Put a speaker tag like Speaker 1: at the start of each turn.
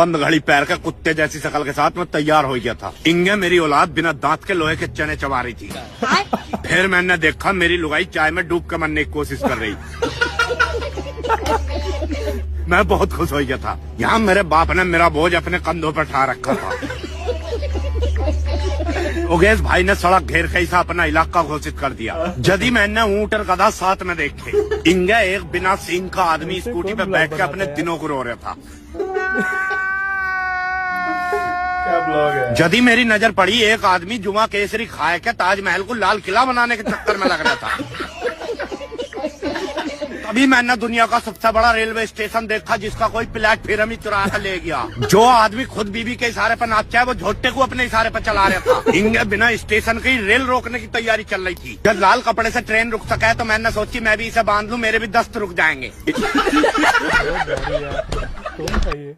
Speaker 1: बंद घड़ी पैर के कुत्ते जैसी शकल के साथ मैं तैयार हो गया था। इंगे मेरी औलाद बिना दांत के लोहे के चने चबा रही थी। फिर मैंने देखा मेरी लुगाई चाय में डूब के मरने की कोशिश कर रही। मैं बहुत खुश हो गया था। यहाँ मेरे बाप ने मेरा बोझ अपने कंधों पर उठा रखा था। उगेश भाई ने सड़क घेर के ऐसा अपना इलाका घोषित कर दिया। यदि मैंने ऊंट और गधा साथ में देखे। इंगे एक बिना सींग का आदमी स्कूटी पे बैठ के अपने दिनों को रो रहा था।
Speaker 2: क्या ब्लॉग है।
Speaker 1: यदि मेरी नजर पड़ी एक आदमी जुमा केसरी खाए के ताजमहल को लाल किला बनाने के चक्कर में लग रहा था। तभी मैंने दुनिया का सबसे बड़ा रेलवे स्टेशन देखा जिसका कोई प्लेटफॉर्म ही चुरा कर ले गया। जो आदमी खुद बीबी के इशारे पर नाचा है वो झोटे को अपने इशारे पर चला रहा था। इंगे बिना स्टेशन की रेल रोकने की तैयारी चल रही थी। जब लाल कपड़े से ट्रेन रुक सका है तो मैंने सोची मैं भी इसे बांध लूं, मेरे भी दस्त रुक जाएंगे।
Speaker 2: कौन था ये?